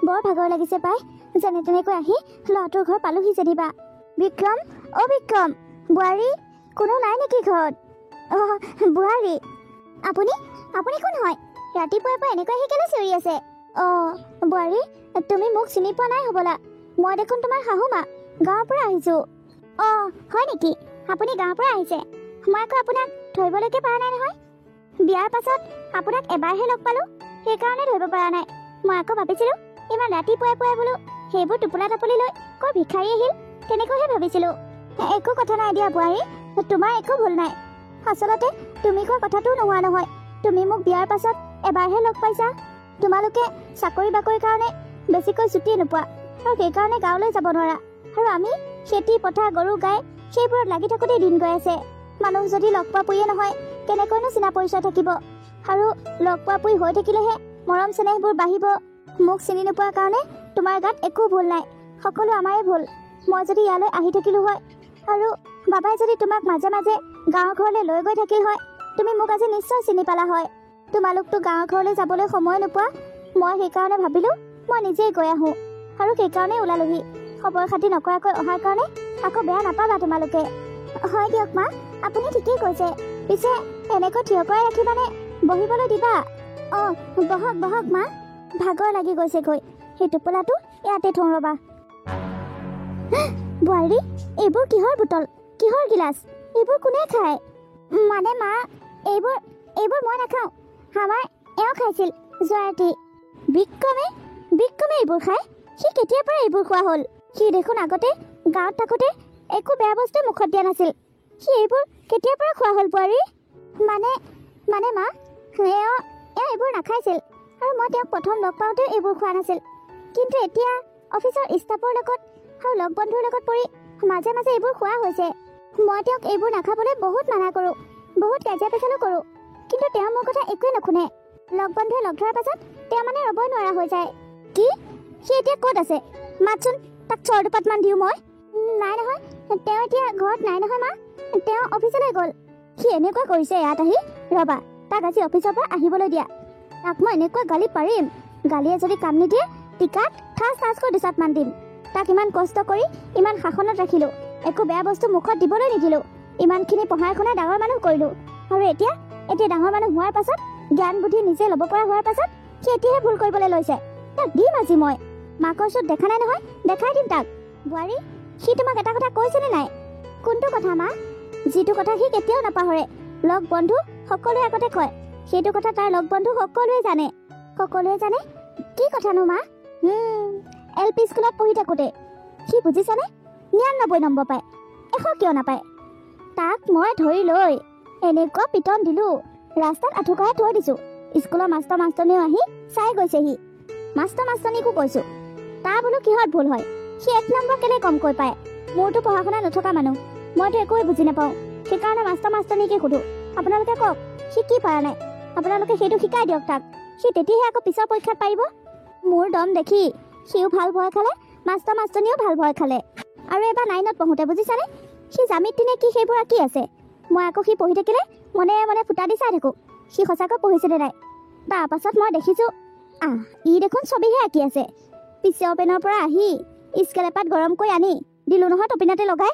বৰ ভাগৰ লাগিছে পাই যেনে তেনেকৈ আহি ল'ৰাটোৰ ঘৰ পালোহি যেনিবা বিক্ৰম অ বিক্ৰম বুঢ়াৰী কোনো নাই নেকি ঘৰত বুঢ়াৰী আপুনি আপুনি কোন হয় ৰাতিপুৱাৰ পৰা এনেকৈ আহি কেলে চিঞৰি আছে বুঢ়াৰী তুমি মোক চিনি পোৱা নাই হ'বলা মই দেখোন তোমাৰ শাহু মা গাঁৱৰ পৰা আহিছোঁ হয় নেকি আপুনি গাঁৱৰ পৰা আহিছে মই আকৌ আপোনাক ধৰিবলৈকে পৰা নাই নহয় বিয়াৰ পাছত আপোনাক এবাৰহে লগ পালোঁ সেইকাৰণে ধৰিব পৰা নাই মই আকৌ ভাবিছিলোঁ ইমান ৰাতিপুৱাই পুৱাই বোলো সেইবোৰ টোপোলা টাপলি লৈ কৈ ভিক্ষাৰী আহিল তেনেকৈহে ভাবিছিলোঁ একো কথা নাই দিয়া বুঢ়াৰী তোমাৰ একো ভুল নাই আচলতে তুমি কোৱা কথাটো নোহোৱা নহয় তুমি মোক বিয়াৰ পাছত এবাৰহে লগ পাইছা তোমালোকে চাকৰি বাকৰিৰ কাৰণে বেছিকৈ ছুটি নোপোৱা আৰু সেইকাৰণে গাঁৱলৈ যাব নোৱাৰা আৰু আমি খেতি পথাৰ গৰু গাই সেইবোৰত লাগি থাকোঁতেই দিন গৈ আছে মানুহ যদি লগ পোৱা পুৰিয়ে নহয় কেনেকৈনো চিনা পৰিচয় থাকিব আৰু লগ পোৱা পুৰি হৈ থাকিলেহে মৰম চেনেহবোৰ বাঢ়িব মোক চিনি নোপোৱাৰ কাৰণে তোমাৰ গাত একো ভুল নাই সকলো আমাৰে ভুল মই যদি ইয়ালৈ আহি থাকিলোঁ হয় আৰু বাবাই যদি তোমাক মাজে মাজে গাঁৱৰ ঘৰলৈ লৈ গৈ থাকিল হয় তুমি মোক আজি নিশ্চয় চিনি পালা হয় তোমালোকতো গাঁৱৰ ঘৰলৈ যাবলৈ সময় নোপোৱা মই সেইকাৰণে ভাবিলোঁ মই নিজেই গৈ আহোঁ আৰু সেইকাৰণেই ওলালোহি খবৰ খাতি নকৰাকৈ অহাৰ কাৰণে আকৌ বেয়া নাপাবা তোমালোকে হয় দিয়ক মা আপুনি ঠিকেই কৈছে পিছে এনেকৈ থিয় কৰাই ৰাখিবানে বহিবলৈ দিবা বহক বহক মা ভাগৰ লাগি গৈছেগৈ সেই টোপোলাটো ইয়াতে থওঁ ৰ'বা বোৱাৰী এইবোৰ কিহৰ বোতল কিহৰ গিলাচ এইবোৰ কোনে খায় মানে মা এইবোৰ মই নাখাওঁ আমাৰ এওঁ খাইছিল যোৱা ৰাতি বিক্ৰমে এইবোৰ খায় সি কেতিয়াৰ পৰা এইবোৰ খোৱা হ'ল সি দেখোন আগতে গাঁৱত থাকোঁতে একো বেয়া বস্তু মুখত দিয়া নাছিল সি এইবোৰ কেতিয়াৰ পৰা খোৱা হ'ল বোৱাৰী মানে মা এওঁ এইবোৰ নাখাইছিল আৰু মই তেওঁক প্ৰথম লগ পাওঁতেও এইবোৰ খোৱা নাছিল কিন্তু এতিয়া অফিচৰ ষ্টাফৰ লগত আৰু লগ বন্ধুৰ লগত পৰি মাজে মাজে এইবোৰ খোৱা হৈছে মই তেওঁক এইবোৰ নাখাবলৈ বহুত মানা কৰোঁ বহুত কাজিয়া পেচালো কৰোঁ কিন্তু তেওঁ মোৰ কথা একোৱে নুশুনে লগ বন্ধুৱে লগ ধৰাৰ পাছত তেওঁ মানে ৰ'বই নোৱাৰা হৈ যায় কি সি এতিয়া ক'ত আছে মাতচোন তাক চৰ দুপাতমান দিওঁ মই নাই নহয় তেওঁ এতিয়া ঘৰত নাই নহয় মা তেওঁ অফিচলৈ গ'ল সি এনেকুৱা কৰিছে ইয়াত আহি ৰ'বা তাক আজি অফিচৰ পৰা আহিবলৈ দিয়া তাক মই এনেকুৱা গালি পাৰিম গালিয়ে যদি কাম নিদিয়ে টিকাত ঠাচকৈ দুচাটমান দিম তাক ইমান কষ্ট কৰি ইমান শাসনত ৰাখিলোঁ একো বেয়া বস্তু মুখত দিবলৈ নিদিলোঁ ইমানখিনি পঢ়াই শুনাই ডাঙৰ মানুহ কৰিলোঁ আৰু এতিয়া ডাঙৰ মানুহ হোৱাৰ পাছত জ্ঞান বুদ্ধি নিজে ল'ব পৰা হোৱাৰ পাছত সি এতিয়াহে ভুল কৰিবলৈ লৈছে তাক দিম আজি মই মাকৰ ওচৰত দেখা নাই নহয় দেখাই দিম তাক বোৱাৰী সি তোমাক এটা কথা কৈছেনে নাই কোনটো কথা মা যিটো কথা সি কেতিয়াও নাপাহৰে লগ বন্ধু সকলোৱে আগতে কয় সেইটো কথা তাৰ লগ বন্ধু সকলোৱে জানে কি কথানো মা LP স্কুলত পঢ়ি থাকোঁতে সি বুজিছানে 99 নম্বৰ পায় 100 কিয় নাপায় তাক মই ধৰি লৈ এনেকুৱা পিটন দিলোঁ ৰাস্তাত আঁঠুকৰাই থৈ দিছোঁ স্কুলৰ মাষ্টৰ মাষ্টৰনীও আহি চাই গৈছেহি মাষ্টৰ মাষ্টৰনীকো কৈছোঁ তাৰ বোলো কিহত ভুল হয় সি 1 নম্বৰ কেলে কমকৈ পায় মোৰতো পঢ়া শুনা নথকা মানুহ মইতো একোৱে বুজি নাপাওঁ সেইকাৰণে মাষ্টৰ মাষ্টৰনীকে সোধোঁ আপোনালোকে কওক সি কি পৰা নাই আপোনালোকে সেইটো শিকাই দিয়ক তাক সি তেতিয়াহে আকৌ পিছৰ পৰীক্ষাত পাৰিব মোৰ দম দেখি সিও ভাল ভয় খালে মাষ্টৰ মাষ্টৰনীও ভাল ভয় খালে আৰু এবাৰ 9ত পঢ়োঁতে বুজিছানে সি জামিত দিনে কি সেইবোৰ আঁকি আছে মই আকৌ সি পঢ়ি থাকিলে মনে মনে ফুটা দি চাই থাকোঁ সি সঁচাকৈ পঢ়িছিলে নাই তাৰ পাছত মই দেখিছোঁ ই দেখোন ছবিহে আঁকি আছে পিছে অপেনৰ পৰা আহি স্কেল এপাত গৰম কৰি আনি দিলোঁ নহয় টপিনাতে লগাই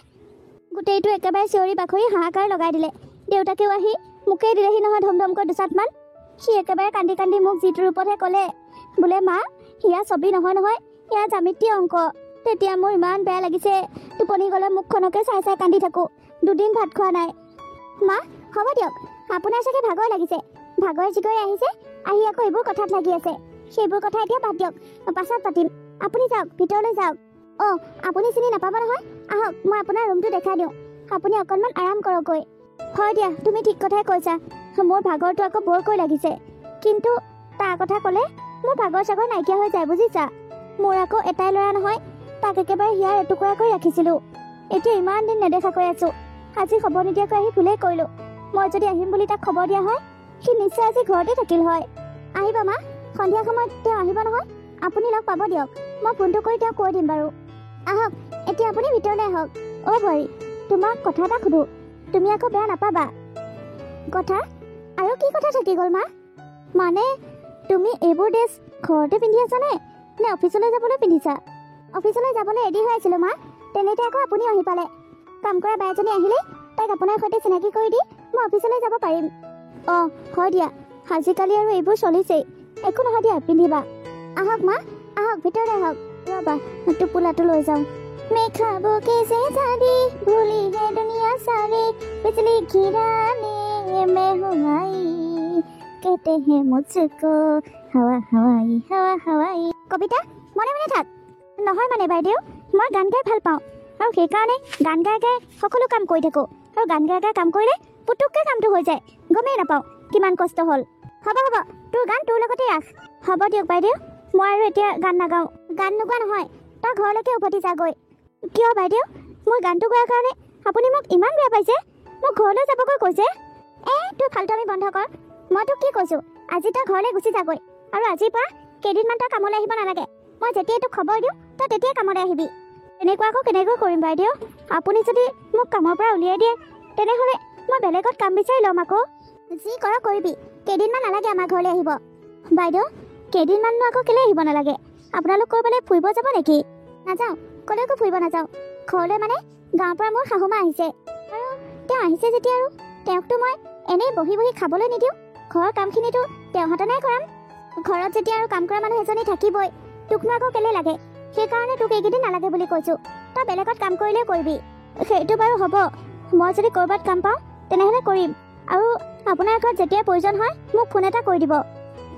গোটেইটো একেবাৰে চিঞৰি বাখৰি হাহাকাৰ লগাই দিলে দেউতাকেও আহি মোকেই দিলেহি নহয় ধমধমকৈ দুচাটমান সি একেবাৰে কান্দি কান্দি মোক যিটো ৰূপতহে ক'লে বোলে মা সেয়া ছবি নহয় সেয়া জ্যামিতি অংক তেতিয়া মোৰ ইমান বেয়া লাগিছে টোপনি গ'লে মুখখনকে চাই চাই কান্দি থাকোঁ 2 দিন ভাত খোৱা নাই মা হ'ব দিয়ক আপোনাৰ চাগে ভাগৰ লাগিছে ভাগৰ জিগৰে আহিছে আহি আকৌ এইবোৰ কথাত লাগি আছে সেইবোৰ কথা এতিয়া বাদ দিয়ক পাছত পাতিম আপুনি যাওক ভিতৰলৈ যাওক আপুনি চিনি নাপাব নহয় আহক মই আপোনাৰ ৰুমটো দেখাই দিওঁ আপুনি অকণমান আৰাম কৰকগৈ হয় দিয়া তুমি ঠিক কথাই কৈছা মোৰ ভাগৰটো আকৌ বৰকৈ লাগিছে কিন্তু তাৰ কথা ক'লে মোৰ ভাগৰ চাগৰ নাইকিয়া হৈ যায় বুজিছা মোৰ আকৌ এটাই ল'ৰা নহয় তাক একেবাৰে হিয়াৰ এটুকুৰা কৰি ৰাখিছিলোঁ এতিয়া ইমান দিন নেদেখাকৈ আছোঁ আজি খবৰ নিদিয়াকৈ আহি ভুলেই কৰিলোঁ মই যদি আহিম বুলি তাক খবৰ দিয়া হয় সি নিশ্চয় আজি ঘৰতে থাকিল হয় আহিবা মা সন্ধিয়া সময়ত তেওঁ আহিব নহয় আপুনি লগ পাব দিয়ক মই ফোনটো কৰি তেওঁক কৈ দিম বাৰু আহক এতিয়া আপুনি ভিতৰলৈ আহক বোৱাৰী তোমাক কথা এটা সোধোঁ তুমি আকৌ বেয়া নাপাবা কথা আৰু কি কথা থাকি গ'ল মা মানে তুমি এইবোৰ ড্ৰেছ ঘৰতে পিন্ধি আছানে নে অফিচলৈ যাবলৈ পিন্ধিছা? অফিচলৈ যাবলৈ ৰেডি হৈ আছিলোঁ মা, তেনেতে আকৌ আপুনি আহি পালে। কাম কৰা বাই আহিলে, তাইক আপোনাৰ সৈতে চিনাকি কৰি দি মই অফিচলৈ যাব পাৰিম। অঁ হয় দিয়া, আজিকালি আৰু এইবোৰ চলিছেই, একো নহয় দিয়া, পিন্ধিবা। আহক মা, আহক ভিতৰলৈ আহক। ৰ'বা টোপোলাটো লৈ যাওঁ। मैं ख्वाबों के शहज़ादी भूली है दुनिया सारी, बिजली गिराने मैं हूँ आई, कहते हैं मुझको हवा हवाई हवा हवाई। কবিতা মনে মনে থাক। নহয় মানে বাইদেউ, মই গান গাই ভাল পাওঁ আৰু সেইকাৰণে গান গাই গাই সকলো কাম কৰি থাকোঁ। আৰু গান গাই গাই কাম কৰিলে পুতুককৈ কামটো হৈ যায়, গমেই নাপাওঁ কিমান কষ্ট হ'ল। হ'ব হ'ব, তোৰ গান তোৰ লগতে ৰাখ। হ'ব দিয়ক বাইদেউ, মই আৰু এতিয়া গান নাগাওঁ। গান নোগোৱা নহয়, তই ঘৰলৈকে উভতি যাগৈ। কিয় বাইদেউ, মই গানটো গোৱাৰ কাৰণে আপুনি মোক ইমান বেয়া পাইছে? মোক ঘৰলৈ যাবগৈ কৈছে। তোৰ ফাল্টুৱামি বন্ধ কৰ। মই তোক কি কৈছোঁ, আজি তই ঘৰলৈ গুচি যাগৈ, আৰু আজিৰ পৰা কেইদিনমান তই কামলৈ আহিব নালাগে। মই যেতিয়াই তোক খবৰ দিওঁ তই তেতিয়াই কামলৈ আহিবি। তেনেকুৱা আকৌ কেনেকৈ কৰিম বাইদেউ? আপুনি যদি মোক কামৰ পৰা উলিয়াই দিয়ে তেনেহ'লে মই বেলেগত কাম বিচাৰি ল'ম আকৌ। যি কৰ কৰিবি, কেইদিনমান নালাগে আমাৰ ঘৰলৈ আহিব। বাইদেউ কেইদিনমাননো আকৌ কেলৈ আহিব নালাগে? আপোনালোক ক'ৰবালৈ ফুৰিব যাব নেকি? নাযাওঁ, ক'লৈকো ফুৰিব নাযাওঁ। ঘৰলৈ মানে গাঁৱৰ পৰা মোৰ শাহুমা আহিছে, আৰু তেওঁ আহিছে যেতিয়া আৰু তেওঁকতো মই এনেই বহি বহি খাবলৈ নিদিওঁ। ঘৰৰ কামখিনিতো তেওঁহঁতে নাই কৰাম। ঘৰত যেতিয়া আৰু কাম কৰা মানুহ এজনী থাকিবই, তোকনো আকৌ কেলৈ লাগে? সেইকাৰণে তোক এইকেইদিন নালাগে বুলি কৈছোঁ। তই বেলেগত কাম কৰিলেও কৰিবি। সেইটো বাৰু হ'ব, মই যদি ক'ৰবাত কাম পাওঁ তেনেহ'লে কৰিম, আৰু আপোনাৰ ঘৰত যেতিয়াই প্ৰয়োজন হয় মোক ফোন এটা কৰি দিব।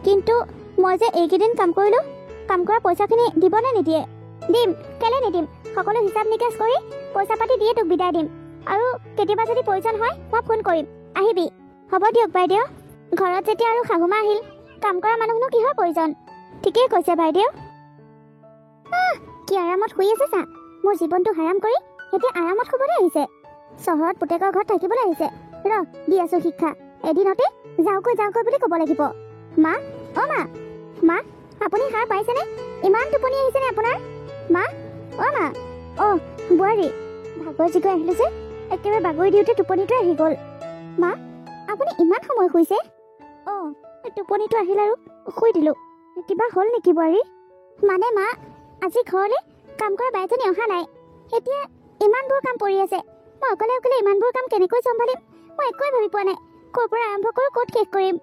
কিন্তু মই যে এইকেইদিন কাম কৰিলোঁ, কাম কৰা পইচাখিনি দিবনে নিদিয়ে? দিম, কেলৈ নিদিম। সকলো হিচাপ নিকাচ কৰি পইচা পাতি দিয়ে তোক বিদায় দিম, আৰু কেতিয়াবা যদি প্ৰয়োজন হয় মই ফোন কৰিম, আহিবি। হ'ব দিয়ক বাইদেউ, ঘৰত যেতিয়া আৰু শাহুমা আহিল, কাম কৰা মানুহনো কিহৰ প্ৰয়োজন? ঠিকেই কৈছে বাইদেউ। কি আৰামত শুই আছে চা। মোৰ জীৱনটো হাৰাম কৰি এতিয়া আৰামত শুবলৈ আহিছে। চহৰত পুতেকৰ ঘৰত থাকিবলৈ আহিছে। ৰ দি আছোঁ শিক্ষা, এদিনতে যাওঁকৈ যাওঁকৈ বুলি ক'ব লাগিব। মা, অ' মা, মা আপুনি সাৰ পাইছেনে? ইমান টোপনি আহিছেনে আপোনাৰ? মা, অ' মা, অ' বোৱাৰী, ভাগৰ জিগৰ আহিলোঁ যে একেবাৰে বাগৰি দিওঁতে টোপনিটো আহি গ'ল। মা আপুনি ইমান সময় শুইছে? অঁ টোপনিটো আহিল আৰু শুই দিলোঁ। কিবা হ'ল নেকি বোৱাৰী? মানে মা, আজি ঘৰলৈ কাম কৰা বাইজনী অহা নাই। এতিয়া ইমানবোৰ কাম পৰি আছে, মই অকলে অকলে ইমানবোৰ কাম কেনেকৈ চম্ভালিম মই একোৱে ভাবি পোৱা নাই। ক'ৰ পৰা আৰম্ভ কৰোঁ, ক'ত শেষ কৰিম?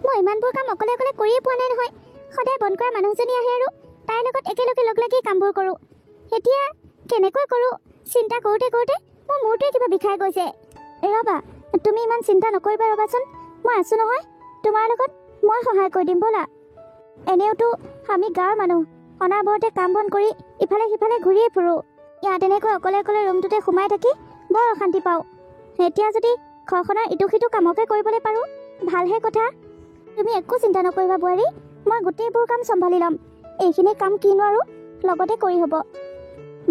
মই ইমানবোৰ কাম অকলে অকলে কৰিয়ে পোৱা নাই নহয়। সদায় বন্ধ কৰা মানুহজনী আহে আৰু তাইৰ লগত একেলগে লগ লাগি কামবোৰ কৰোঁ। এতিয়া কেনেকৈ কৰোঁ চিন্তা কৰোঁতে কৰোঁতে মোৰ মূৰটোৱে কিবা বিষাই গৈছে। ৰ'বা, তুমি ইমান চিন্তা নকৰিবা, ৰ'বাচোন, মই আছোঁ নহয়, তোমাৰ লগত মই সহায় কৰি দিম ব'লা। এনেওতো আমি গাঁৱৰ মানুহ, অনাবৰতে কাম বন কৰি ইফালে সিফালে ঘূৰিয়ে ফুৰোঁ। ইয়াত এনেকৈ অকলে অকলে ৰুমটোতে সোমাই থাকি বৰ অশান্তি পাওঁ। এতিয়া যদি ঘৰখনৰ ইটো সিটো কামকে কৰিবলৈ পাৰোঁ ভালহে কথা। তুমি একো চিন্তা নকৰিবা বোৱাৰী, মই গোটেইবোৰ কাম চম্ভালি ল'ম। এইখিনি কাম কিনো আৰু লগতে কৰি হ'ব।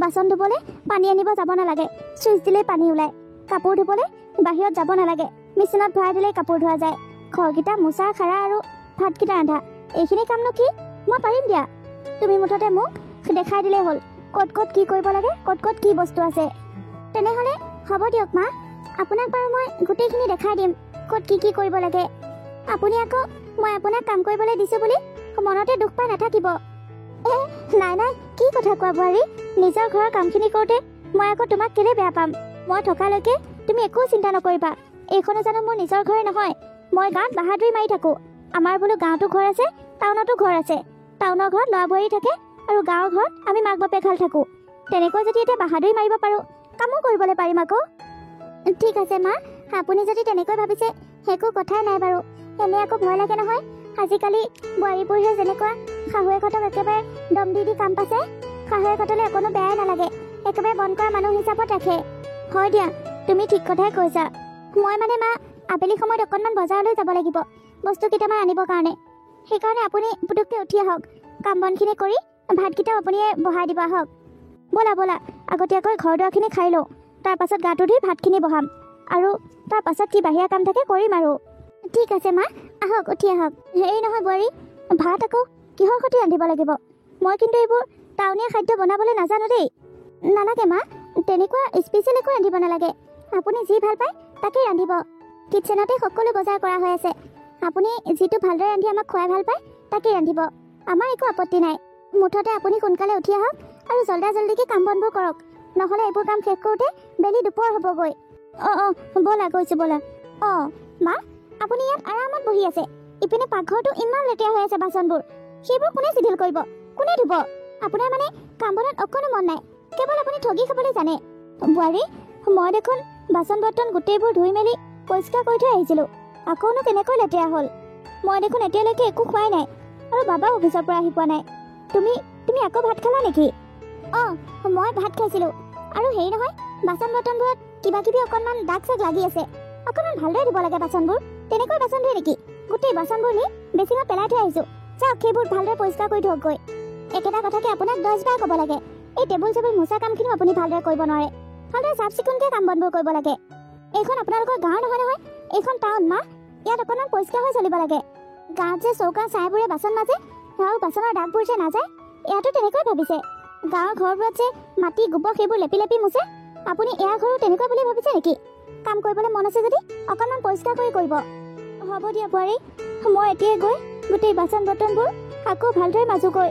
বাচন ধুবলৈ পানী আনিব যাব নালাগে, চুইচ দিলেই পানী ওলায়। কাপোৰ ধুবলৈ বাহিৰত যাব নালাগে, মেচিনত ভৰাই দিলেই কাপোৰ ধোৱা যায়। ঘৰকেইটা মোচা খাৰা আৰু ভাতকেইটা ৰান্ধা, এইখিনি কামনো কি? মই পাৰিম দিয়া। তুমি মুঠতে মোক দেখাই দিলেই হ'ল ক'ত ক'ত কি কৰিব লাগে, ক'ত ক'ত কি বস্তু আছে। তেনেহ'লে হ'ব দিয়ক মা, আপোনাক বাৰু মই গোটেইখিনি দেখাই দিম ক'ত কি কি কৰিব লাগে। আপুনি আকৌ মই আপোনাক কাম কৰিবলৈ দিছোঁ বুলি মনতে দুখ পাই নাথাকিব। নাই নাই, কি কথা কোৱা বোৱাৰী? নিজৰ ঘৰৰ কামখিনি কৰোঁতে মই আকৌ তোমাক কেলৈ বেয়া পাম? মই থকালৈকে তুমি একো চিন্তা নকৰিবা। এইখনো জানো মোৰ নিজৰ ঘৰে নহয়? মই গাঁৱত বাহাদুৰি মাৰি থাকোঁ। আমাৰ বোলো গাঁৱতো ঘৰ আছে, টাউনতো ঘৰ আছে। টাউনৰ ঘৰত ল'ৰা বোৱাৰী থাকে আৰু গাঁৱৰ ঘৰত আমি মাক বাপেক হাল থাকোঁ। তেনেকৈ যদি এতিয়া বাহাদুৰি মাৰিব পাৰোঁ, কামো কৰিবলৈ পাৰিম আকৌ। ঠিক আছে মা, আপুনি যদি তেনেকৈ ভাবিছে একো কথাই নাই বাৰু। এনে আকৌ ভয় লাগে নহয়। আজিকালি বোৱাৰীবোৰহে যেনেকুৱা শাহুৱেকহঁতক একেবাৰে দম দি দি কাম পাইছে। শাহুৱেকহঁতলৈ অকণো বেয়াই নালাগে, একেবাৰে বন্ধ কৰা মানুহ হিচাপত ৰাখে। হয় দিয়া, তুমি ঠিক কথাই কৈছা। মই মানে মা আবেলি সময়ত অকণমান বজাৰলৈ যাব লাগিব বস্তু কেইটামান আনিবৰ কাৰণে। সেইকাৰণে আপুনি পুতুককৈ উঠি আহক, কাম বনখিনি কৰি ভাতকেইটাও আপুনিয়ে বহাই দিব আহক। ব'লা ব'লা, আগতীয়াকৈ ঘৰ দুৱাৰখিনি খাই লওঁ, তাৰপাছত গাটো ধুই ভাতখিনি বহাম, আৰু তাৰপাছত কি বাহিৰা কাম থাকে কৰিম আৰু। ঠিক আছে মা, আহক উঠি আহক। হেৰি নহয় বোৱাৰী, ভাত আকৌ কিহৰ সৈতে ৰান্ধিব লাগিব? মই কিন্তু এইবোৰ টাউনীয়া খাদ্য বনাবলৈ নাজানো দেই। নালাগে মা, তেনেকুৱা স্পেচিয়েল একো ৰান্ধিব নালাগে। আপুনি যি ভাল পায় তাকেই ৰান্ধিব। কিটচেনতে সকলো বজাৰ কৰা হৈ আছে। আপুনি যিটো ভালদৰে ৰান্ধি আমাক খুৱাই ভাল পায় তাকেই ৰান্ধিব, আমাৰ একো আপত্তি নাই। মুঠতে আপুনি সোনকালে উঠি আহক আৰু জল্দিকে কাম বনবোৰ কৰক, নহ'লে এইবোৰ কাম শেষ কৰোঁতে বেলি দুপৰ হ'বগৈ। ব'লা গৈছোঁ ব'লা। মা, আপুনি ইয়াত আৰামত বহি আছে, ইপিনে পাকঘৰটো ইমান লেতেৰা হৈ আছে, বাচনবোৰ সেইবোৰ কোনে চিধিল কৰিব, কোনে ধুব? আপোনাৰ মানে কাম বনত অকণো মন নাই, কেৱল আপুনি ঠগি খাবলৈ জানে। বোৱাৰী, মই দেখোন বাচন বৰ্তন গোটেইবোৰ ধুই মেলি পৰিষ্কাৰ কৰি থৈ আহিছিলোঁ, আকৌনো কেনেকৈ লেতেৰা হ'ল? মই দেখোন এতিয়ালৈকে একো খোৱাই নাই, আৰু বাবাও অফিচৰ পৰা আহি পোৱা নাই। তুমি আকৌ ভাত খালা নেকি? মই ভাত খাইছিলোঁ। আৰু হেৰি নহয়, বাচন বৰ্তনবোৰত কিবা কিবি অকণমান দাগ চাগ লাগি আছে, অকণমান ভালদৰে ধুব লাগে বাচনবোৰ। তেনেকৈ বাচন ধুই নেকি? গোটেই বাচনবোৰ নি বেছিভাগ পেলাই থৈ আহিছোঁ, যাওক সেইবোৰ ভালদৰে পৰিষ্কাৰ কৰি ধুৱকগৈ। একেটা কথাকে আপোনাক 10 বাৰ ক'ব লাগে, এই টেবুল চেবুল মোচা কামখিনিও আপুনি ভালদৰে কৰিব নোৱাৰে, ভালদৰে চাফ চিকুণকৈ কাম বনবোৰ কৰিব লাগে। এইখন আপোনালোকৰ গাঁও নহয়, এইখন টাউন মা, ইয়াত অকণমান পৰিষ্কাৰ হৈ চলিব লাগে। গাঁৱত যে চৌকা চাইবোৰে বাচন মাজে আৰু বাচনৰ দাগবোৰ যে নাযায়, ইয়াতো তেনেকৈ ভাবিছে। গাঁৱৰ ঘৰবোৰত যে মাটি গোবৰ সেইবোৰ লেপি মোচে, আপুনি এয়া ঘৰো তেনেকুৱা বুলি ভাবিছে নেকি? কাম কৰিবলৈ মন আছে যদি অকণমান পৰিষ্কাৰ কৰি কৰিব। হ'ব দিয়া বোৱাৰী, মই এতিয়াই গৈ গোটেই বাচন বৰ্তনবোৰ আকৌ ভালদৰে মাজোগৈ।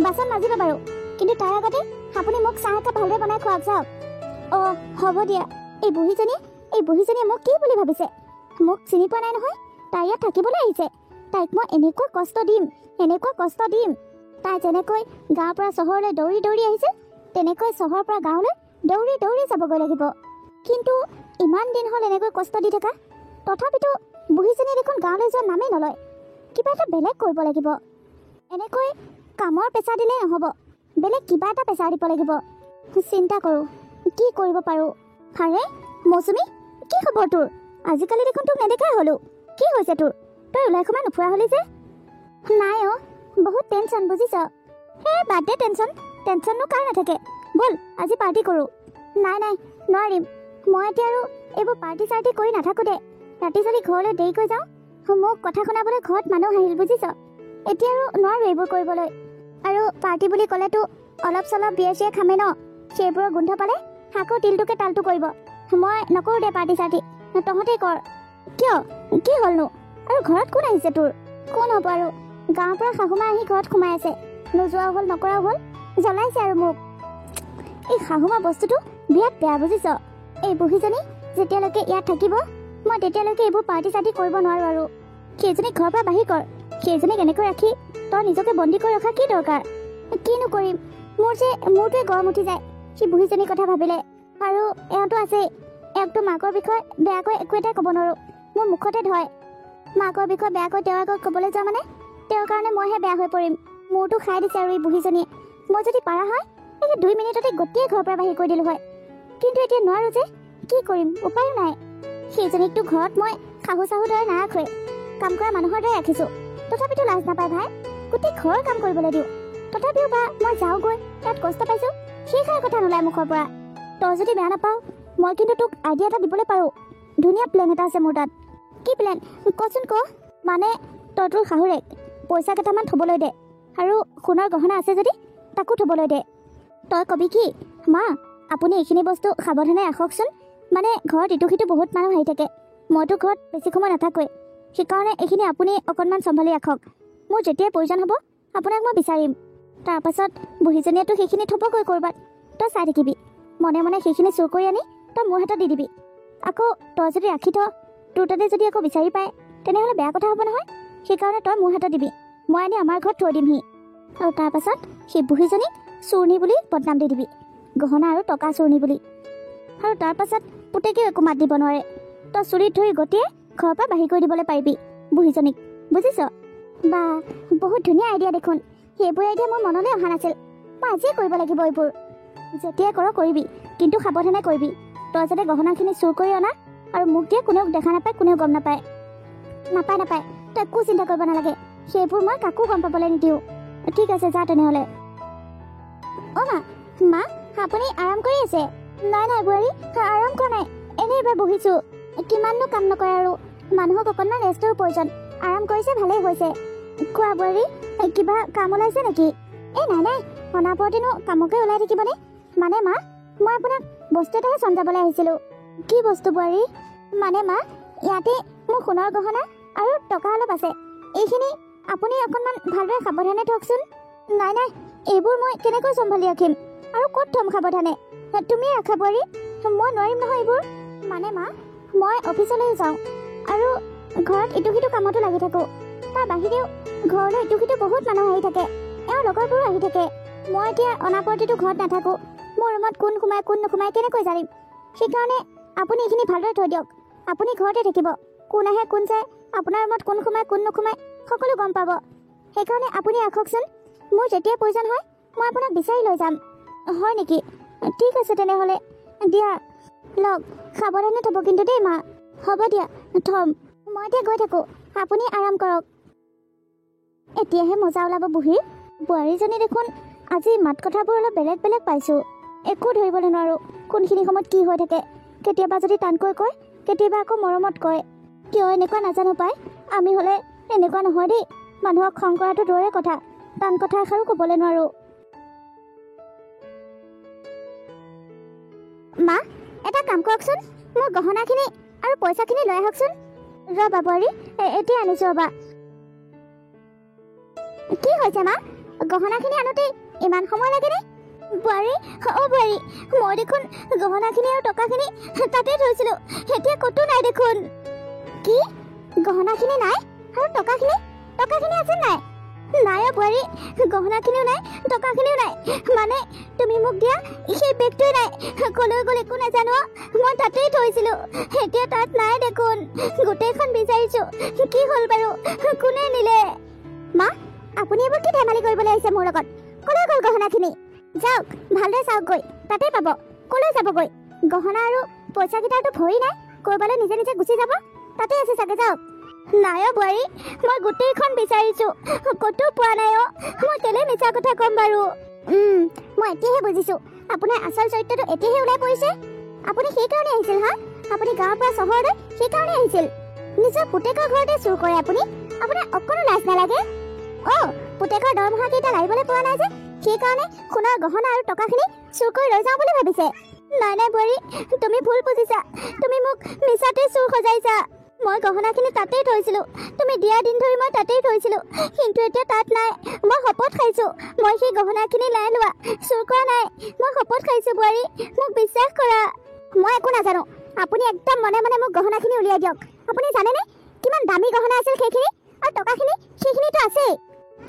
বাচন মাজিব বাৰু, কিন্তু তাৰ আগতে আপুনি মোক চাহ একাপ ভালদৰে বনাই খুৱাওক, যাওক। হ'ব দিয়া। এই বুঢ়ীজনীয়ে মোক কি বুলি ভাবিছে? মোক চিনি পোৱা নাই নহয়, তাই ইয়াত থাকিবলৈ আহিছে। তাইক মই এনেকুৱা কষ্ট দিম। তাই যেনেকৈ গাঁৱৰ পৰা চহৰলৈ দৌৰি আহিছে, তেনেকৈ চহৰৰ পৰা গাঁৱলৈ দৌৰি যাবগৈ লাগিব। কিন্তু ইমান দিন হ'ল এনেকৈ কষ্ট দি থকা, তথাপিতো বুঢ়ীজনীয়ে দেখোন গাঁৱলৈ যোৱাৰ নামেই নলয়। কিবা এটা বেলেগ কৰিব লাগিব। এনেকৈ কামৰ পেচা দিলেই নহ'ব, বেলেগ কিবা এটা পেচা দিব লাগিব। চিন্তা কৰোঁ কি কৰিব পাৰোঁ। আৰে মৌচুমী, কি খবৰ তোৰ? আজিকালি দেখোন তোক নেদেখাই হ'লো, কি হৈছে তোৰ? তই ওলাই সোমাই নুফুৰা হ'লি যে? নাই বহুত টেনশ্যন বুজিছ। বাদ দে টেনশ্যননো কাৰ নাথাকে, ব'ল আজি পাৰ্টি কৰোঁ। নাই নোৱাৰিম, মই এতিয়া আৰু এইবোৰ পাৰ্টি চাৰ্টি কৰি নাথাকোঁ দে। ৰাতি চলি ঘৰলৈ দেৰিকৈ যাওঁ, মোক কথা শুনাবলৈ ঘৰত মানুহ আহিল বুজিছ। এতিয়া আৰু নোৱাৰোঁ এইবোৰ কৰিবলৈ। আৰু পাৰ্টি বুলি ক'লেতো অলপ চলপ বিয়ে চিয়ে খামে ন, সেইবোৰৰ গোন্ধ পালে শাকৰ তিলটোকে তালটো কৰিব। মই নকৰোঁ দে পাৰ্টি চাৰ্টি, তহঁতেই কৰ। কিয়, কি হ'লনো? আৰু ঘৰত কোন আহিছে তোৰ? কোন হ'ব আৰু, গাঁৱৰ পৰা শাহুমা আহি ঘৰত সোমাই আছে, নোযোৱাও হ'ল নকৰাও হ'ল, জ্বলাইছে আৰু মোক। এই শাহুমা বস্তুটো বিৰাট বেয়া বুজিছ। এই বুঢ়ীজনী যেতিয়ালৈকে ইয়াত থাকিব, মই তেতিয়ালৈকে এইবোৰ পাৰ্টি চাৰ্টি কৰিব নোৱাৰোঁ। আৰু সেইজনীক ঘৰৰ পৰা বাহিৰ কৰ। সেইজনীক এনেকৈ ৰাখি তই নিজকে বন্দী কৰি ৰখা কি দৰকাৰ? কিনো কৰিম, মোৰটোৱে গৰম উঠি যায় সেই বুঢ়ীজনীৰ কথা ভাবিলে। আৰু এওঁতো আছেই, এওঁকতো মাকৰ বিষয়ে বেয়াকৈ একো এটাই ক'ব নোৱাৰোঁ, মোৰ মুখতে ধয়। মাকৰ বিষয়ে বেয়াকৈ তেওঁৰ আগত ক'বলৈ যোৱা মানে তেওঁৰ কাৰণে মইহে বেয়া হৈ পৰিম। মোৰতো খাই দিছে আৰু এই বুঢ়ীজনীয়ে। মই যদি পাৰা হয় এই 2 মিনিটতে গোটেই ঘৰৰ পৰা বাহিৰ কৰি দিলোঁ হয়, কিন্তু এতিয়া নোৱাৰোঁ যে, কি কৰিম, উপায়ো নাই। সেইজনীকতো ঘৰত মই শাহু চাহুৰ দৰে নাৰাখোৱে, কাম কৰা মানুহৰ দৰে ৰাখিছোঁ, তথাপিতো লাজ নাপায় ভাই, গোটেই ঘৰৰ কাম কৰিবলৈ দিওঁ। তথাপিও বা মই যাওঁগৈ, ইয়াত কষ্ট পাইছোঁ, সেইষাৰ কথা নোলায় মুখৰ পৰা। তই যদি বেয়া নাপাওঁ, মই কিন্তু তোক আইডিয়া এটা দিবলৈ পাৰোঁ। ধুনীয়া প্লেন এটা আছে মোৰ তাত। কি প্লেন কচোন ক? মানে তই তোৰ শাহুৰেক পইচা কেইটামান থ'বলৈ দে, আৰু সোণৰ গহনা আছে যদি তাকো থ'বলৈ দে। তই কবি কি, মা আপুনি এইখিনি বস্তু সাৱধানে ৰাখকচোন, মানে ঘৰত ইটো সিটো বহুত মানুহ আহি থাকে, মইতো ঘৰত বেছি সময় নাথাকোৱেই, সেইকাৰণে এইখিনি আপুনি অকণমান চম্ভালি ৰাখক। মোৰ যেতিয়াই প্ৰয়োজন হ'ব আপোনাক মই বিচাৰিম। তাৰপাছত বুঢ়ীজনীয়েতো সেইখিনি থ'বগৈ ক'ৰবাত, তই চাই থাকিবি। মনে মনে সেইখিনি চুৰ কৰি আনি তই মোৰ হাতত দি দিবি। আকৌ তই যদি ৰাখি থ, তোৰ তাতে যদি আকৌ বিচাৰি পায়, তেনেহ'লে বেয়া কথা হ'ব নহয়। সেইকাৰণে তই মোৰ হাতত দিবি, মই আনি আমাৰ ঘৰত থৈ দিমহি। আৰু তাৰপাছত সেই বুঢ়ীজনীক চুৰনি বুলি বদনাম দি দিবি, গহনা আৰু টকা চুৰনি বুলি। আৰু তাৰপাছত পুতেকেও একো মাত দিব নোৱাৰে, তই চুৰিত ধৰি গতিয়ে ঘৰৰ পৰা বাহিৰ কৰি দিবলৈ পাৰিবি বুঢ়ীজনীক, বুজিছ? বা বহুত ধুনীয়া আইডিয়া দেখোন, সেইবোৰ আইডিয়া মোৰ মনলৈ অহা নাছিল। মই আজিয়ে কৰিব লাগিব এইবোৰ। যেতিয়াই কৰ কৰিবি, কিন্তু সাৱধানে কৰিবি। তই যাতে গহনাখিনি চুৰ কৰি অনা আৰু মোক দিয়ে কোনেও দেখা নাপায়, কোনেও গম নাপায়। নাপায় তই একো চিন্তা কৰিব নালাগে, সেইবোৰ মই কাকো গম পাবলৈ নিদিওঁ। ঠিক আছে যা তেনেহ'লে। মা আপুনি আৰাম কৰি আছে? নাই বোৱাৰী, আৰাম কৰা নাই, এনেই এইবাৰ বহিছোঁ। কিমাননো কাম নকৰে আৰু, মানুহক অকণমান ৰেষ্টৰ প্ৰয়োজন। আৰাম কৰিছে ভালেই হৈছে। কোৱা বোৱাৰী, কিবা কাম ওলাইছে নেকি? নাই অনাপৰতেনো কামকে ওলাই থাকিবনে? মানে মা, মই আপোনাক বস্তু এটাহে চঞ্জাবলৈ আহিছিলোঁ। কি বস্তু বোৱাৰী? মানে মা, ইয়াতে মোৰ সোণৰ গহনা আৰু টকা অলপ আছে, এইখিনি আপুনি অকণমান ভালদৰে সাৱধানে থওকচোন। নাই এইবোৰ মই কেনেকৈ চম্ভালি ৰাখিম আৰু ক'ত থম সাৱধানে? তুমি ৰাখা বোৱাৰী, মই নোৱাৰিম নহয় এইবোৰ। মানে মা, মই অফিচলৈ যাওঁ আৰু ঘৰত ইটো সিটো কামতো লাগি থাকোঁ। তাৰ বাহিৰেও ঘৰলৈ ইটো সিটো বহুত মানুহ আহি থাকে, এওঁৰ লগৰবোৰো আহি থাকে। মই এতিয়া অনাপৰতিটো ঘৰত নাথাকোঁ। মোৰ ৰুমত কোন সোমায় কোন নোসোমায় কেনেকৈ জানিম? সেইকাৰণে আপুনি এইখিনি ভালদৰে থৈ দিয়ক। আপুনি ঘৰতে থাকিব, কোন আহে কোন যায়, আপোনাৰ ৰুমত কোন সোমায় কোন নোসোমায় সকলো গম পাব। সেইকাৰণে আপুনি ৰাখকচোন। মোৰ যেতিয়া প্ৰয়োজন হয় মই আপোনাক বিচাৰি লৈ যাম। হয় নেকি? ঠিক আছে তেনেহ'লে দিয়া, লগ সাৱধানে থ'ব কিন্তু দেই মা। হ'ব দিয়া, থ'ম। মই এতিয়া গৈ থাকোঁ, আপুনি আৰাম কৰক। এতিয়াহে মজা ওলাব বুঢ়ীৰ। বোৱাৰীজনী দেখোন আজি মাত কথাবোৰ অলপ বেলেগ বেলেগ পাইছোঁ। একো ধৰিবলৈ নোৱাৰোঁ কোনখিনি সময়ত কি হৈ থাকে। কেতিয়াবা যদি টানকৈ কয়, কেতিয়াবা আকৌ মৰমত কয়। কিয় এনেকুৱা নাজানো পাই। আমি হ'লে এনেকুৱা নহয় দেই। মানুহক খং কৰাটো দূৰৰে কথা, টান কথা এষাৰো ক'বলৈ নোৱাৰোঁ। মা, এটা কাম কৰকচোন, মোৰ গহনাখিনি আৰু পইচাখিনি লৈ আহকচোন। ৰ'বা বোৱাৰী, এতিয়া আনিছোঁ ৰ'বা। কি হৈছে মা? গহনাখিনি আনোতে ইমান সময় লাগেনে? বোৱাৰী, অ' বোৱাৰী, মই দেখোন গহনাখিনি আৰু টকাখিনি তাতেই থৈছিলোঁ, এতিয়া ক'তো নাই দেখোন। কি? গহনাখিনি নাই আৰু টকাখিনি? টকাখিনি আছে নাই? নাই অ' বোৱাৰী, গহনাখিনিও নাই টকাখিনিও নাই। মানে তুমি মোক দিয়া সেই বেগটোৱে নাই। ক'লৈ গ'ল একো নাজানো, মই তাতেই থৈছিলোঁ, এতিয়া তাত নাই দেখোন। গোটেইখন বিচাৰিছোঁ, কি হ'ল বাৰু? কোনে নিলে? মা, আপুনি এইবোৰ কি ধেমালি কৰিবলৈ আহিছে মোৰ লগত? ক'লৈ গ'ল গহনাখিনি? যাওক, ভালদৰে চাওকগৈ, তাতেই পাব। ক'লৈ যাবগৈ? গহনা আৰু পইচাকেইটাৰতো ভৰি নাই, ক'ৰবালৈ নিজে নিজে গুচি যাব, তাতেই আছে চাগে, যাওক। নাই অ' বোৱাৰী, মই গোটেইখন বিচাৰিছোঁ, ক'তো পোৱা নাই অ'। মই কেলৈ মিছা কথা ক'ম বাৰু? মই এতিয়াহে বুজিছোঁ, আপোনাৰ আচল চৰিত্ৰটো এতিয়াহে ওলাই পৰিছে। আপুনি সেইকাৰণে আহিছিল হা? আপুনি গাঁৱৰ পৰা চহৰলৈ সেইকাৰণে আহিছিল। নিজৰ পুতেকৰ ঘৰতে চুৰ কৰে আপুনি? আপোনাৰ অকণো লাজ নালাগে? অ', পুতেকৰ দৰমহা কেইটা লাৰিবলৈ পোৱা নাই যে, সেইকাৰণে সোণৰ গহনা আৰু টকাখিনি চুৰ কৰি লৈ যাওঁ বুলি ভাবিছে। নাই নাই বোৱাৰী, তুমি ভুল বুজিছা। তুমি মোক মিছাতে চুৰ সজাইছা। মই গহনাখিনি তাতেই থৈছিলোঁ, তুমি দিয়া দিন ধৰি মই তাতেই থৈছিলোঁ, কিন্তু এতিয়া তাত নাই। মই শপত খাইছোঁ, মই সেই গহনাখিনি নাই লোৱা, চুৰ কৰা নাই। মই শপত খাইছোঁ বোৱাৰী, মোক বিশ্বাস কৰা। মই একো নাজানো, আপুনি একদম মনে মনে মোক গহনাখিনি উলিয়াই দিয়ক। আপুনি জানেনে কিমান দামী গহনা আছিল সেইখিনি? আৰু টকাখিনি সেইখিনিতো আছেই।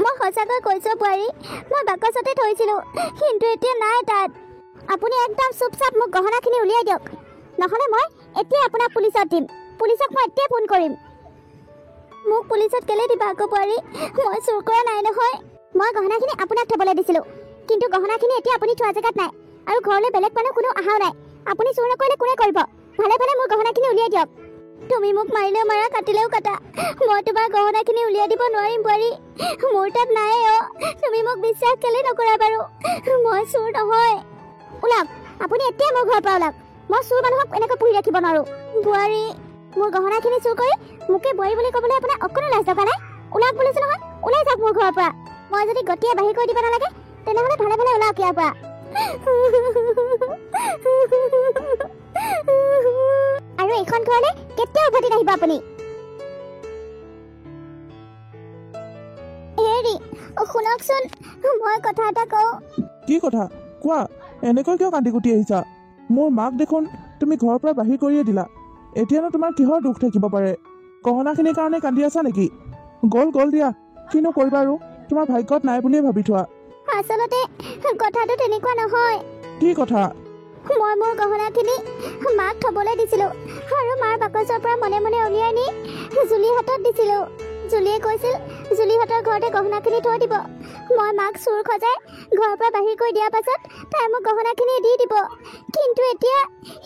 মই সঁচাকৈ কৈছোঁ বোৱাৰী, মই বাকচতে থৈছিলোঁ, কিন্তু এতিয়া নাই তাত। আপুনি একদম চুপচাপ মোক গহনাখিনি উলিয়াই দিয়ক, নহ'লে মই এতিয়া আপোনাক পুলিচত দিম। পুলিচক মই এতিয়া ফোন কৰিম। মোক পুলিচত কেলৈ দিবা আকৌ বোৱাৰী? মই চুৰ কৰা নাই নহয়। মই গহনাখিনি আপোনাক থ'বলৈ দিছিলোঁ, কিন্তু গহনাখিনি এতিয়া আপুনি থোৱা জেগাত নাই, আৰু ঘৰলৈ বেলেগ মানুহ কোনো অহাও নাই। আপুনি চুৰ নকৰিলে কোনে কৰিব? ভালে ভালে মোৰ গহনাখিনি উলিয়াই দিয়ক। তুমি মোক মাৰিলেও মাৰা, কাটিলেও কাটা, মই তোমাৰ গহনাখিনি উলিয়াই দিব নোৱাৰিম বোৱাৰী। মোৰ তাত নাই অ'। তুমি মোক বিশ্বাস কেলৈ নকৰা বাৰু? মই চুৰ নহয়। ওলাওক, আপুনি এতিয়া মোৰ ঘৰৰ পৰা ওলাওক। মই চুৰ মানুহক এনেকৈ পুহি ৰাখিব নোৱাৰোঁ। বোৱাৰী, মোৰ গহনাখিনি চুৰ কৰি মোকে বোৱাৰী বুলি ক'বলৈ আপোনাৰ অকণো লাজ লগা নাই? ওলাওক বুলিছোঁ নহয়, ওলাই যাওক মোৰ ঘৰৰ পৰা। মই যদি গতিয়ে বাহিৰ কৰি দিব নালাগে, তেনেহ'লে ভালে ভালে ওলাওক ইয়াৰ পৰা। আৰু এইখন ঘৰলৈ কেতিয়াও উভতি নাহিব আপুনি। হেৰি, শুনকচোন, মই কথা এটা কওঁ। কি কথা কোৱা? এনেকৈ কিয় কান্দি কুটি আহিছা? মোৰ মাক দেখোন তুমি ঘৰৰ পৰা বাহিৰ কৰিয়ে দিলা, এতিয়ানো তোমাৰ কিহৰ দুখ থাকিব পাৰে? গহনাখিনিৰ কাৰণে কান্দি আছা নেকি? গ'ল গ'ল দিয়া, কিনো কৰিবা আৰু, তোমাৰ ভাগ্যত নাই বুলিয়ে ভাবি থোৱা। আচলতে কথাটো তেনেকুৱা নহয়। কি কথা? মই মোৰ গহনাখিনি মাক থ'বলৈ দিছিলোঁ, আৰু মাৰ বাকচৰ পৰা মনে মনে উলিয়াই নি জুলিৰ হাতত দিছিলোঁ। জুলিয়ে কৈছিল জুলিহঁতৰ ঘৰতে গহনাখিনি থৈ দিব। মই মাক চুৰ সজাই ঘৰৰ পৰা বাহিৰ কৰি দিয়াৰ পাছত তাই মোক গহনাখিনি দি দিব। কিন্তু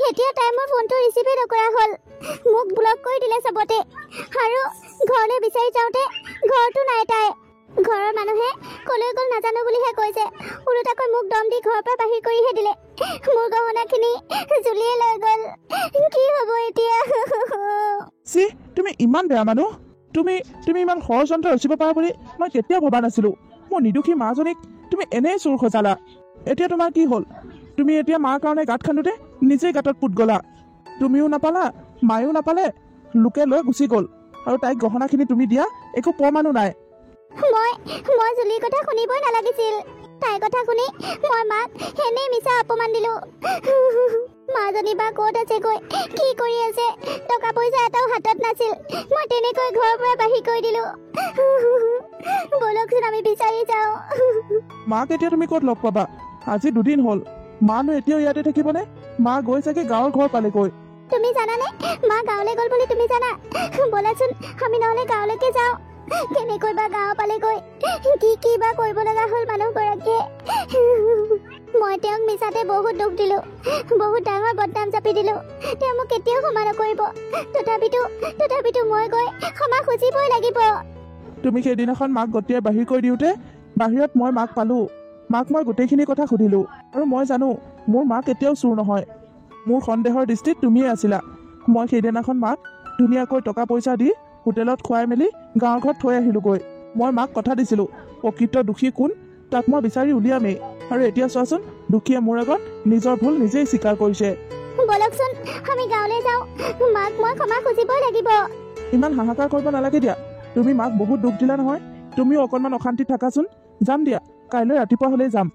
এতিয়া তাই মোৰ ফোনটো ৰিচিভেই নকৰা হ'ল, মোক ব্লক কৰি দিলে চবতে। আৰু ঘৰলৈ বিচাৰি যাওঁতে ঘৰতো নাই তাই। ঘৰৰ মানুহে ক'লৈ গ'ল নাজানো বুলিহে কৈছে, ওলোটাকৈ মোক দম দি ঘৰৰ পৰা বাহিৰ কৰিহে দিলে। মোৰ গহনাখিনি জুলিয়ে লৈ গ'ল। কি হ'ব এতিয়া? চি, তুমি ইমান বেয়া মানুহ। তুমি ইমান ষড়যন্ত্ৰ ৰচিব পাৰা বুলি মই কেতিয়াও ভবা নাছিলোঁ। মোৰ নিদোষী মাজনীক তুমি এনেই চুৰ সজালা। এতিয়া তোমাৰ কি হ'ল? তুমি এতিয়া মাৰ কাৰণে গাঁত খান্দোতে নিজেই গাঁতত পুত গ'লা। তুমিও নাপালা, মায়েও নাপালে, লোকে লৈ গুচি গ'ল, আৰু তাইক গহনাখিনি তুমি দিয়া একো প্ৰমাণো নাই। মই জুলিৰ কথা শুনিবই নালাগিছিল। তাইৰ কথা শুনি মই মাক এনেই মিছা অপমান দিলো মাজনী বা ক'ত আছে গৈ কি কৰি আছে টকা পইচা এটাও হাতত নাছিল মই তেনেকৈ ঘৰৰ পৰা বাহিৰ কৰি দিলো বলকচোন আমি বিচাৰি যাওঁ মাক এতিয়া তুমি ক'ত লগ পাবা আজি 2 দিন হ'ল মানো এতিয়াও ইয়াতে থাকিবনে মা গৈ চাগে গাঁৱৰ ঘৰ পালেগৈ তুমি জানানে মা গাঁৱলৈ গ'ল বুলি তুমি জানা বলাচোন আমি নহ'লে গাঁৱলৈকে যাওঁ কেনেকৈ বা গাঁও পালেগৈ কি বা কৰিব লগা হ'ল মানুহগৰাকীয়ে মই তেওঁক মিছাতে বহুত দুখ দিলোঁ বহুত ডাঙৰ বদনাম জাপি দিলোঁ তেওঁ মোক কেতিয়াও ক্ষমা নকৰিব তথাপিতো মই গৈ ক্ষমা খুজিবই লাগিব তুমি সেইদিনাখন মাক গতিয়াই বাহিৰ কৰি দিওঁতে বাহিৰত মই মাক পালোঁ মাক মই গোটেইখিনি কথা সুধিলোঁ আৰু মই জানো মোৰ মা কেতিয়াও চোৰ নহয় মোৰ সন্দেহৰ দৃষ্টিত তুমিয়ে আছিলা মই সেইদিনাখন মাক ধুনীয়াকৈ টকা পইচা দি হোটেলত খুৱাই মেলি গাঁৱৰ ঘৰত থৈ আহিলোঁগৈ মই মাক কথা দিছিলোঁ প্ৰকৃত দোষী কোন তাক মই বিচাৰি উলিয়ামেই আৰু এতিয়া চোৱাচোন দুখীয়ে মোৰ আগত নিজৰ ভুল নিজেই স্বীকাৰ কৰিছে বলকচোন আমি গাঁৱলৈ যাওঁ মাক মই ক্ষমা খুজিবই লাগিব ইমান হাহাকাৰ কৰিব নালাগে দিয়া তুমি মাক বহুত দুখ দিলা নহয় তুমিও অকণমান অশান্তিত থাকাচোন যাম দিয়া কাইলৈ ৰাতিপুৱা হ'লেই যাম